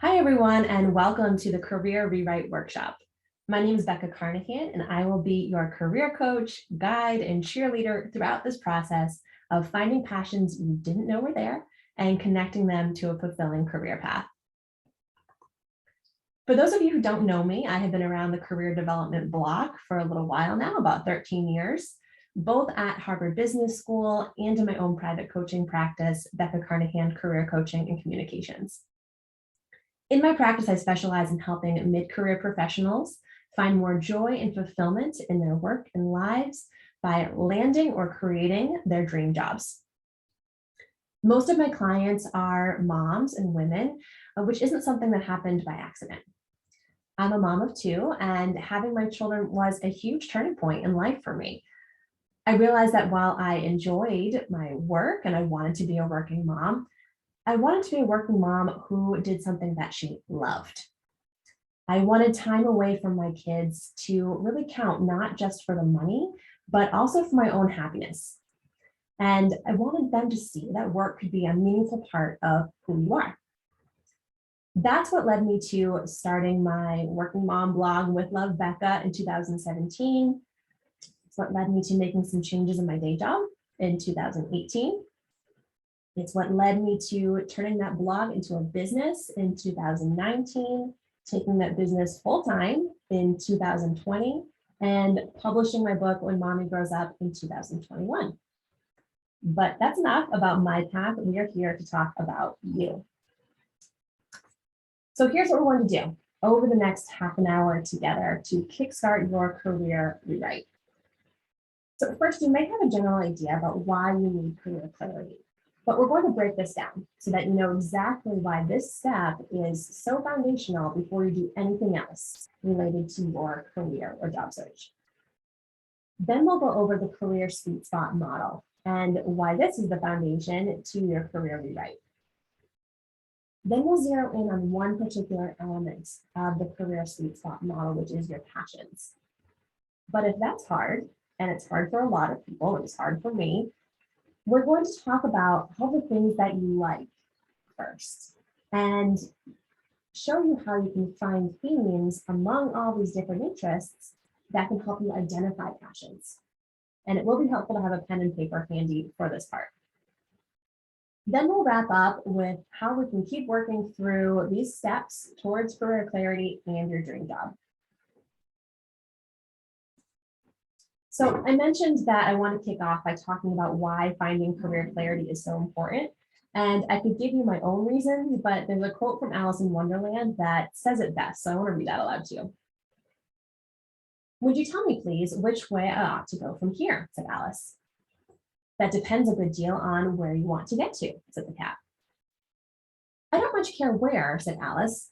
Hi, everyone, and welcome to the Career Rewrite Workshop. My name is Becca Carnahan, and I will be your career coach, guide, and cheerleader throughout this process of finding passions you didn't know were there and connecting them to a fulfilling career path. For those of you who don't know me, I have been around the career development block for a little while now, about 13 years, both at Harvard Business School and in my own private coaching practice, Becca Carnahan Career Coaching and Communications. In my practice, I specialize in helping mid-career professionals find more joy and fulfillment in their work and lives by landing or creating their dream jobs. Most of my clients are moms and women, which isn't something that happened by accident. I'm a mom of two, and having my children was a huge turning point in life for me. I realized that while I enjoyed my work and I wanted to be a working mom, I wanted to be a working mom who did something that she loved. I wanted time away from my kids to really count, not just for the money, but also for my own happiness. And I wanted them to see that work could be a meaningful part of who you are. That's what led me to starting my Working Mom blog with Love Becca in 2017. It's what led me to making some changes in my day job in 2018. It's what led me to turning that blog into a business in 2019, taking that business full-time in 2020, and publishing my book When Mommy Grows Up in 2021. But that's enough about my path. We are here to talk about you. So here's what we're going to do over the next half an hour together to kickstart your career rewrite. So first, you may have a general idea about why you need career clarity. But we're going to break this down so that you know exactly why this step is so foundational before you do anything else related to your career or job search. Then we'll go over the career sweet spot model and why this is the foundation to your career rewrite. Then we'll zero in on one particular element of the career sweet spot model, which is your passions. But if that's hard, and it's hard for a lot of people, it's hard for me, we're going to talk about all the things that you like first and show you how you can find themes among all these different interests that can help you identify passions. And it will be helpful to have a pen and paper handy for this part. Then we'll wrap up with how we can keep working through these steps towards career clarity and your dream job. So I mentioned that I want to kick off by talking about why finding career clarity is so important. And I could give you my own reasons, but there's a quote from Alice in Wonderland that says it best. So I want to read that aloud to you. "Would you tell me, please, which way I ought to go from here?" said Alice. "That depends a good deal on where you want to get to," said the cat. "I don't much care where," said Alice.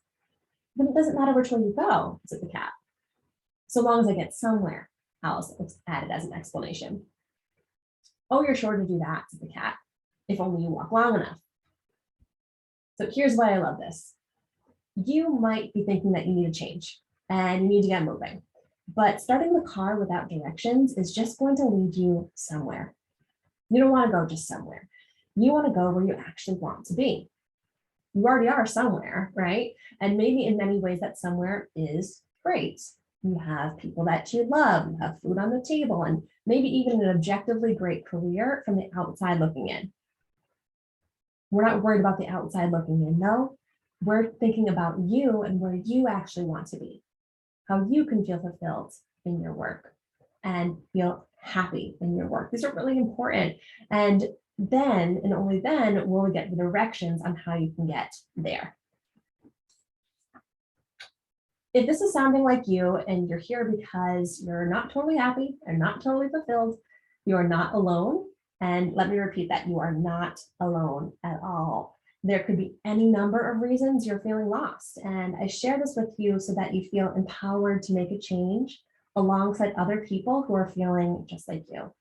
"Then it doesn't matter which way you go," said the cat. "So long as I get somewhere," Alice added as an explanation. "Oh, you're sure to do that," said the cat, "if only you walk long enough." So here's why I love this. You might be thinking that you need a change and you need to get moving, but starting the car without directions is just going to lead you somewhere. You don't want to go just somewhere. You want to go where you actually want to be. You already are somewhere, right? And maybe in many ways that somewhere is great. You have people that you love, you have food on the table, and maybe even an objectively great career from the outside looking in. We're not worried about the outside looking in, though. We're thinking about you and where you actually want to be, how you can feel fulfilled in your work and feel happy in your work. These are really important. And then, and only then, will we get the directions on how you can get there. If this is sounding like you and you're here because you're not totally happy and not totally fulfilled, you are not alone. And let me repeat that, you are not alone at all. There could be any number of reasons you're feeling lost. And I share this with you so that you feel empowered to make a change alongside other people who are feeling just like you.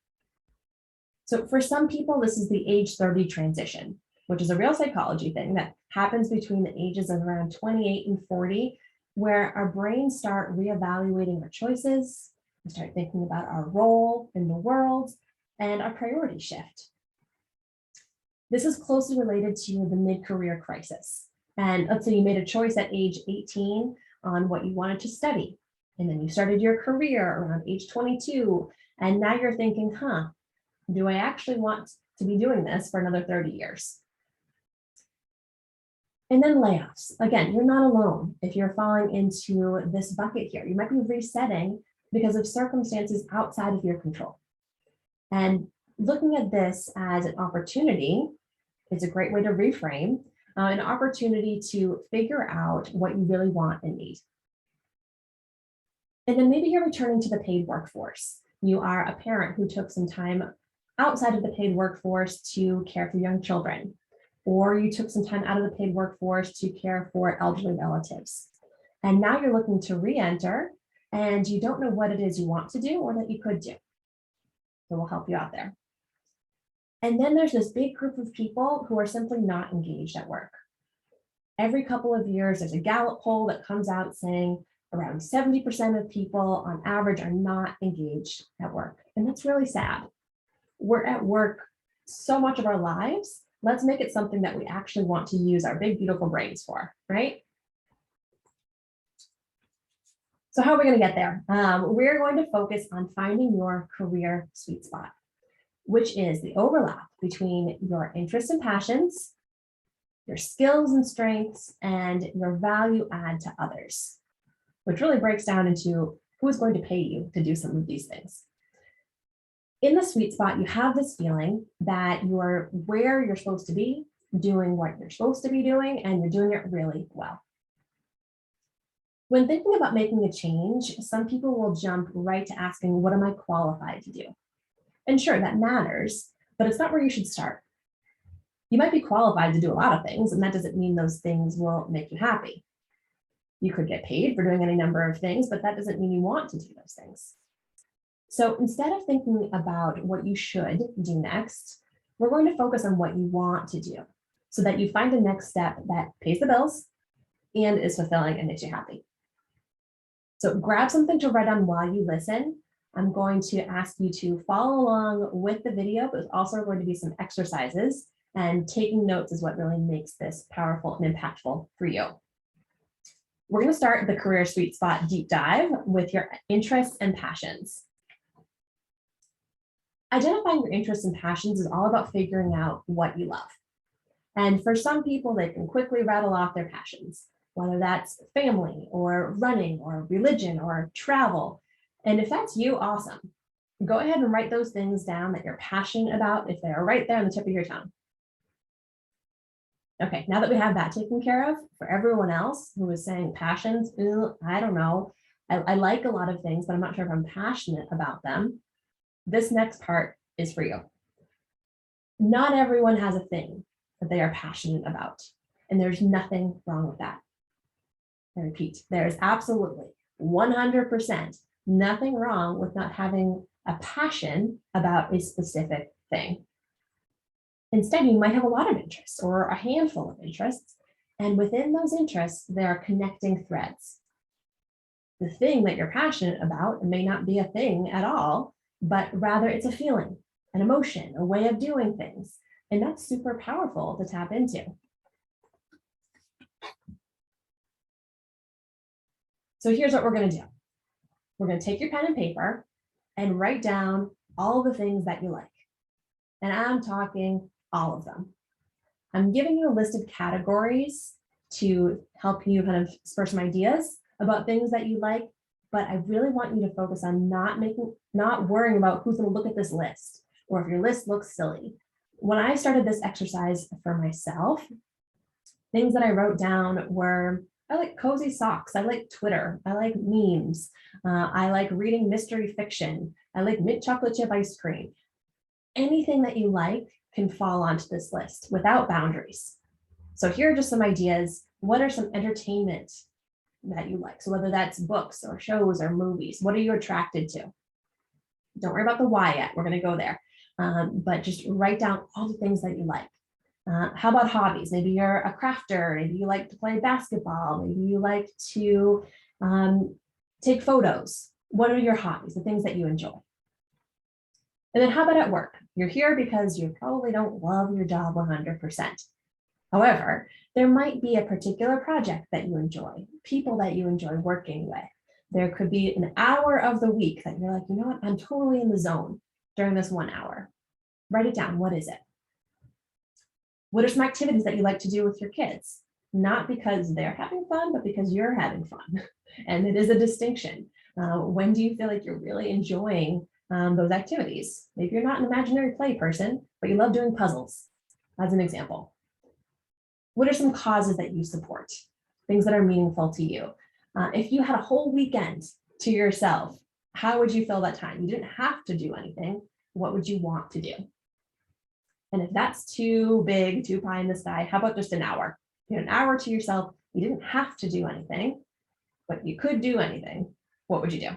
So for some people, this is the age 30 transition, which is a real psychology thing that happens between the ages of around 28 and 40, where our brains start reevaluating our choices, we start thinking about our role in the world, and our priority shift. This is closely related to the mid-career crisis, And let's say you made a choice at age 18 on what you wanted to study. And then you started your career around age 22. And now you're thinking, do I actually want to be doing this for another 30 years? And then layoffs. Again, you're not alone if you're falling into this bucket here. You might be resetting because of circumstances outside of your control. And looking at this as an opportunity is a great way to reframe, an opportunity to figure out what you really want and need. And then maybe you're returning to the paid workforce. You are a parent who took some time outside of the paid workforce to care for young children, or you took some time out of the paid workforce to care for elderly relatives. And now you're looking to re-enter and you don't know what it is you want to do or that you could do. So we'll help you out there. And then there's this big group of people who are simply not engaged at work. Every couple of years, there's a Gallup poll that comes out saying around 70% of people on average are not engaged at work. And that's really sad. We're at work so much of our lives. Let's make it something that we actually want to use our big, beautiful brains for, right? So how are we going to get there? We're going to focus on finding your career sweet spot, which is the overlap between your interests and passions, your skills and strengths, and your value add to others, which really breaks down into who's going to pay you to do some of these things. In the sweet spot, you have this feeling that you're where you're supposed to be, doing what you're supposed to be doing, and you're doing it really well. When thinking about making a change, some people will jump right to asking, what am I qualified to do? And sure, that matters, but it's not where you should start. You might be qualified to do a lot of things, and that doesn't mean those things will make you happy. You could get paid for doing any number of things, but that doesn't mean you want to do those things. So instead of thinking about what you should do next, we're going to focus on what you want to do so that you find a next step that pays the bills and is fulfilling and makes you happy. So grab something to write on while you listen. I'm going to ask you to follow along with the video, but there's also going to be some exercises, and taking notes is what really makes this powerful and impactful for you. We're going to start the career sweet spot deep dive with your interests and passions. Identifying your interests and passions is all about figuring out what you love. And for some people, they can quickly rattle off their passions, whether that's family or running or religion or travel. And if that's you, awesome. Go ahead and write those things down that you're passionate about if they are right there on the tip of your tongue. Okay, now that we have that taken care of, for everyone else who is saying passions, I don't know. I like a lot of things, but I'm not sure if I'm passionate about them. This next part is for you. Not everyone has a thing that they are passionate about, and there's nothing wrong with that. I repeat, there's absolutely 100% nothing wrong with not having a passion about a specific thing. Instead, you might have a lot of interests or a handful of interests, and within those interests, there are connecting threads. The thing that you're passionate about may not be a thing at all, but rather it's a feeling, an emotion, a way of doing things, and that's super powerful to tap into. So here's what we're going to do. We're going to take your pen and paper and write down all the things that you like. And I'm talking all of them. I'm giving you a list of categories to help you kind of spur some ideas about things that you like, but I really want you to focus on not worrying about who's going to look at this list or if your list looks silly. When I started this exercise for myself, things that I wrote down were, I like cozy socks. I like Twitter. I like memes. I like reading mystery fiction. I like mint chocolate chip ice cream. Anything that you like can fall onto this list without boundaries. So here are just some ideas. What are some entertainment that you like? So whether that's books or shows or movies, what are you attracted to? Don't worry about the why yet. We're going to go there. But just write down all the things that you like. How about hobbies? Maybe you're a crafter. Maybe you like to play basketball. Maybe you like to take photos. What are your hobbies, the things that you enjoy? And then how about at work? You're here because you probably don't love your job 100%. However, there might be a particular project that you enjoy, people that you enjoy working with. There could be an hour of the week that you're like, you know what, I'm totally in the zone during this 1 hour. Write it down. What is it? What are some activities that you like to do with your kids? Not because they're having fun, but because you're having fun. And it is a distinction. When do you feel like you're really enjoying those activities? Maybe you're not an imaginary play person, but you love doing puzzles, as an example. What are some causes that you support? Things that are meaningful to you. If you had a whole weekend to yourself, how would you fill that time? You didn't have to do anything. What would you want to do? And if that's too big, too pie in the sky, how about just an hour? You know, an hour to yourself. You didn't have to do anything, but you could do anything. What would you do?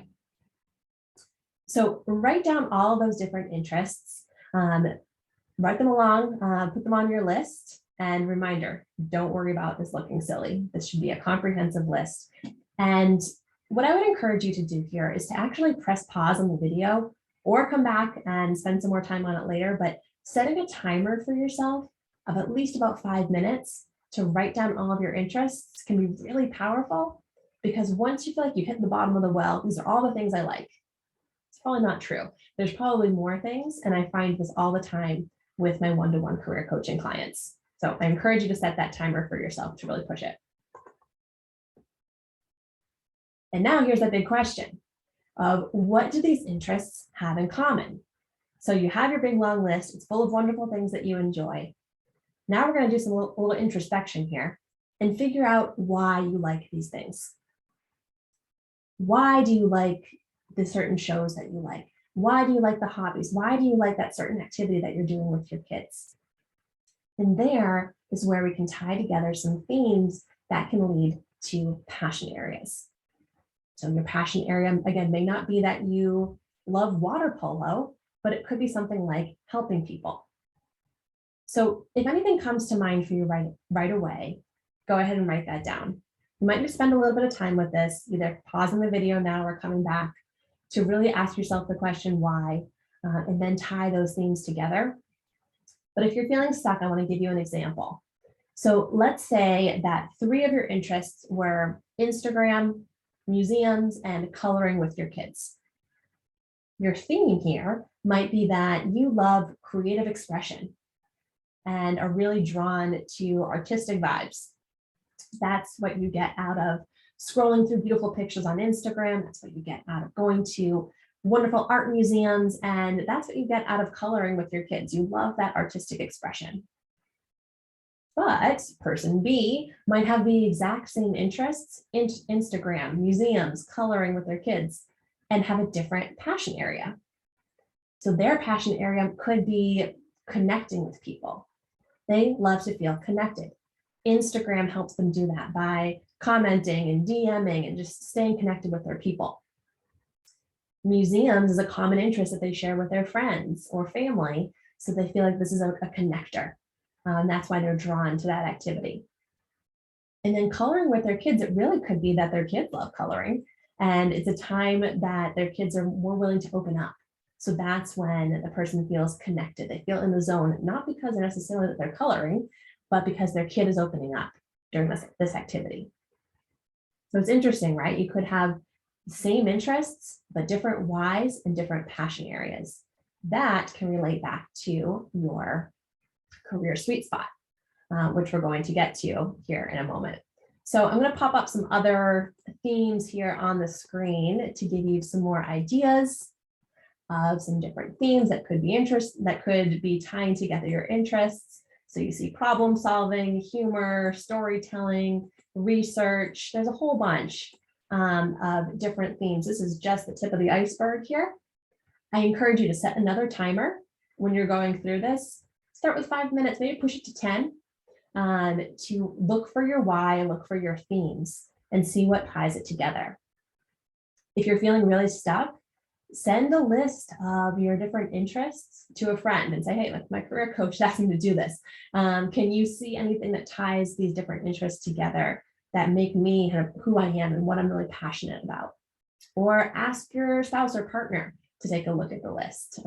So write down all those different interests, write them along, put them on your list, and reminder, don't worry about this looking silly. This should be a comprehensive list. And what I would encourage you to do here is to actually press pause on the video or come back and spend some more time on it later, but setting a timer for yourself of at least about 5 minutes to write down all of your interests can be really powerful, because once you feel like you've hit the bottom of the well, these are all the things I like. It's probably not true. There's probably more things, and I find this all the time with my one-to-one career coaching clients. So I encourage you to set that timer for yourself to really push it. And now here's the big question of what do these interests have in common? So you have your big long list. It's full of wonderful things that you enjoy. Now we're going to do some little introspection here and figure out why you like these things. Why do you like the certain shows that you like? Why do you like the hobbies? Why do you like that certain activity that you're doing with your kids? And there is where we can tie together some themes that can lead to passion areas. So your passion area, again, may not be that you love water polo, but it could be something like helping people. So if anything comes to mind for you right away, go ahead and write that down. You might just spend a little bit of time with this, either pausing the video now or coming back to really ask yourself the question why, and then tie those themes together. But if you're feeling stuck, I want to give you an example. So let's say that 3 of your interests were Instagram, museums, and coloring with your kids. Your theme here might be that you love creative expression and are really drawn to artistic vibes. That's what you get out of scrolling through beautiful pictures on Instagram. That's what you get out of going to wonderful art museums. And that's what you get out of coloring with your kids. You love that artistic expression. But person B might have the exact same interests in Instagram, museums, coloring with their kids, and have a different passion area. So their passion area could be connecting with people. They love to feel connected. Instagram helps them do that by commenting and DMing and just staying connected with their people. Museums is a common interest that they share with their friends or family, so they feel like this is a connector. That's why they're drawn to that activity. And then coloring with their kids, it really could be that their kids love coloring, and it's a time that their kids are more willing to open up. So that's when the person feels connected. They feel in the zone, not because they're necessarily that they're coloring, but because their kid is opening up during this activity. So it's interesting, right? You could have the same interests, but different whys and different passion areas. That can relate back to your career sweet spot, which we're going to get to here in a moment. So I'm going to pop up some other themes here on the screen to give you some more ideas of some different themes that could be tying together your interests. So you see problem solving, humor, storytelling, research. There's a whole bunch of different themes. This is just the tip of the iceberg here. I encourage you to set another timer when you're going through this. Start with 5 minutes, maybe push it to 10, to look for your why, look for your themes, and see what ties it together. If you're feeling really stuck, send a list of your different interests to a friend and say, hey, my career coach asked me to do this. Can you see anything that ties these different interests together that make me kind of who I am and what I'm really passionate about? Or ask your spouse or partner to take a look at the list.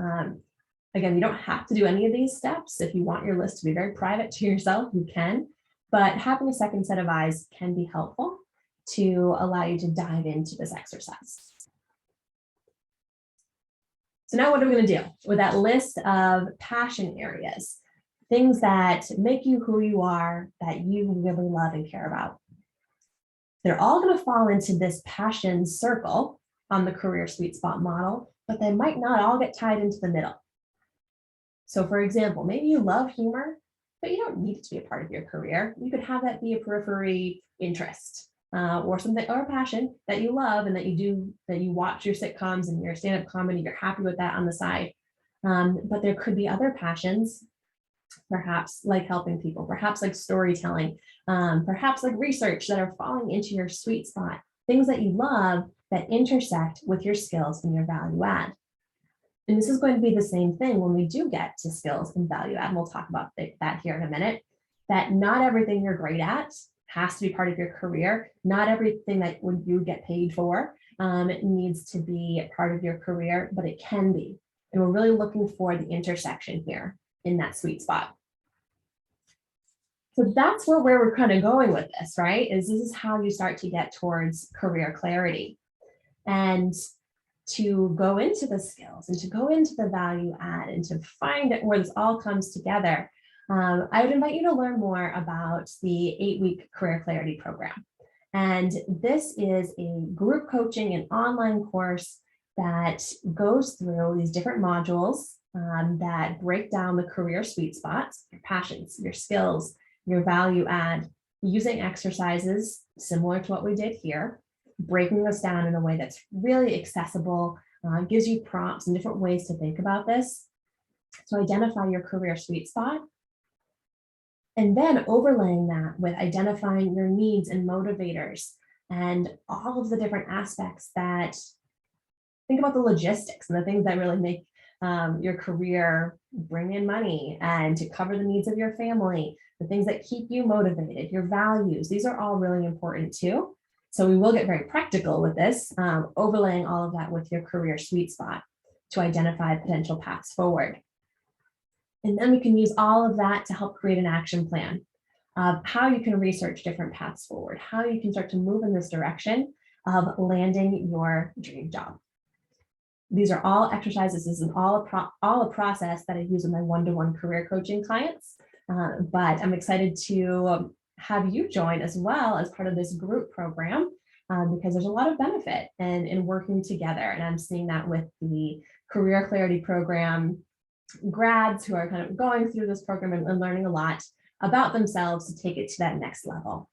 Again, you don't have to do any of these steps. If you want your list to be very private to yourself, you can, but having a second set of eyes can be helpful to allow you to dive into this exercise. So now what are we going to do with that list of passion areas, things that make you who you are, that you really love and care about? They're all going to fall into this passion circle on the career sweet spot model, but they might not all get tied into the middle. So for example, maybe you love humor, but you don't need it to be a part of your career. You could have that be a periphery interest. Or something, or a passion that you love and that you watch your sitcoms and your stand-up comedy, you're happy with that on the side. But there could be other passions, perhaps like helping people, perhaps like storytelling, perhaps like research, that are falling into your sweet spot, things that you love that intersect with your skills and your value add. And this is going to be the same thing when we do get to skills and value add. And we'll talk about that here in a minute, that not everything you're great at has to be part of your career. Not everything that you get paid for needs to be part of your career, but it can be. And we're really looking for the intersection here in that sweet spot. So that's where we're kind of going with this, right? This is how you start to get towards career clarity. And to go into the skills and to go into the value add and to find where this all comes together, I would invite you to learn more about the 8-week Career Clarity Program. And this is a group coaching and online course that goes through these different modules that break down the career sweet spots, your passions, your skills, your value add, using exercises similar to what we did here, breaking this down in a way that's really accessible, gives you prompts and different ways to think about this to identify your career sweet spot. And then overlaying that with identifying your needs and motivators and all of the different aspects that, think about the logistics and the things that really make your career bring in money and to cover the needs of your family, the things that keep you motivated, your values. These are all really important too. So we will get very practical with this, overlaying all of that with your career sweet spot to identify potential paths forward. And then we can use all of that to help create an action plan of how you can research different paths forward, how you can start to move in this direction of landing your dream job. These are all exercises. This is all a process that I use with my one-to-one career coaching clients. But I'm excited to have you join as well as part of this group program because there's a lot of benefit in working together. And I'm seeing that with the Career Clarity Program grads who are kind of going through this program and learning a lot about themselves to take it to that next level.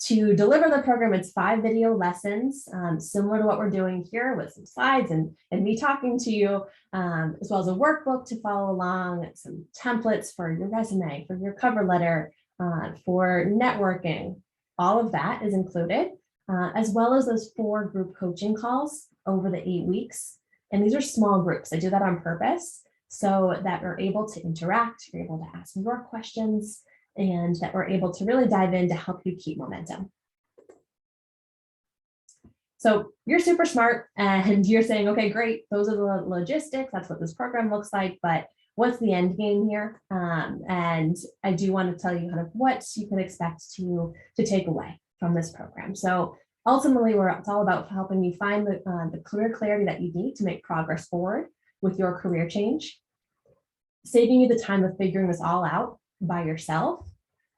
To deliver the program, it's 5 video lessons, similar to what we're doing here with some slides and me talking to you, as well as a workbook to follow along, some templates for your resume, for your cover letter, for networking. All of that is included, as well as those 4 group coaching calls over the 8 weeks. And these are small groups. I do that on purpose so that we're able to interact, you're able to ask more questions, and that we're able to really dive in to help you keep momentum. So you're super smart and you're saying, okay, great, those are the logistics, that's what this program looks like, but what's the end game here? And I do want to tell you kind of what you can expect to take away from this program. So ultimately, it's all about helping you find the career clarity that you need to make progress forward with your career change, saving you the time of figuring this all out by yourself,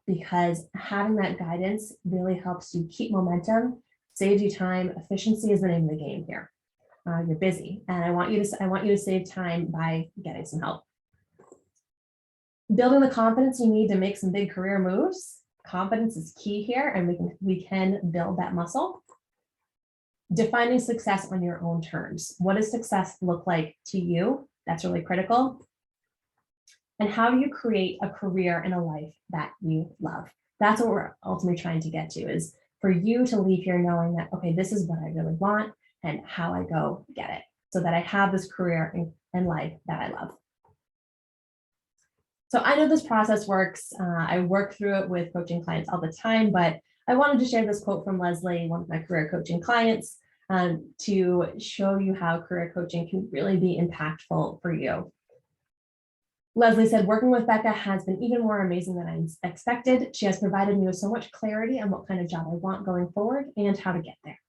because having that guidance really helps you keep momentum, saves you time. Efficiency is the name of the game here. You're busy, and I want you to save time by getting some help. Building the confidence you need to make some big career moves. Confidence is key here, and we can build that muscle. Defining success on your own terms. What does success look like to you? That's really critical. And how do you create a career and a life that you love? That's what we're ultimately trying to get to, is for you to leave here knowing that, okay, this is what I really want and how I go get it, so that I have this career and life that I love. So I know this process works. I work through it with coaching clients all the time, but I wanted to share this quote from Leslie, one of my career coaching clients. to show you how career coaching can really be impactful for you. Leslie said, working with Becca has been even more amazing than I expected. She has provided me with so much clarity on what kind of job I want going forward and how to get there.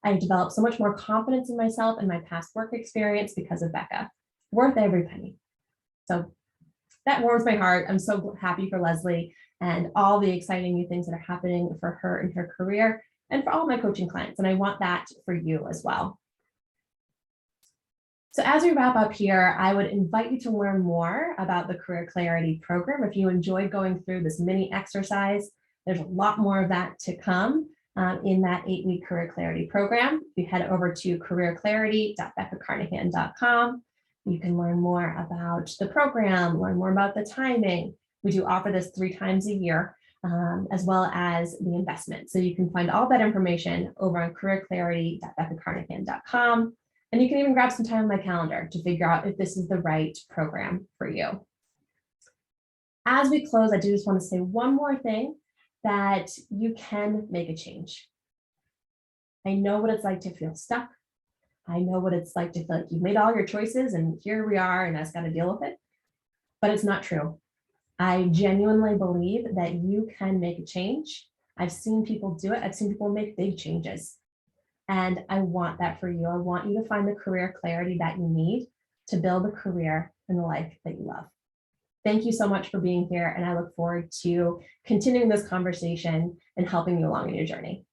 I've developed so much more confidence in myself and my past work experience because of Becca. Worth every penny. So that warms my heart. I'm so happy for Leslie and all the exciting new things that are happening for her in her career and for all my coaching clients. And I want that for you as well. So as we wrap up here, I would invite you to learn more about the Career Clarity program. If you enjoyed going through this mini exercise, there's a lot more of that to come in that 8-week Career Clarity program. You head over to careerclarity.beccacarnahan.com. You can learn more about the program, learn more about the timing. We do offer this 3 times a year, as well as the investment. So you can find all that information over on careerclarity.beccacarnahan.com. And you can even grab some time on my calendar to figure out if this is the right program for you. As we close, I do just want to say one more thing, that you can make a change. I know what it's like to feel stuck. I know what it's like to feel like you've made all your choices and here we are and I just got to deal with it. But it's not true. I genuinely believe that you can make a change. I've seen people do it. I've seen people make big changes. And I want that for you. I want you to find the career clarity that you need to build a career and the life that you love. Thank you so much for being here. And I look forward to continuing this conversation and helping you along in your journey.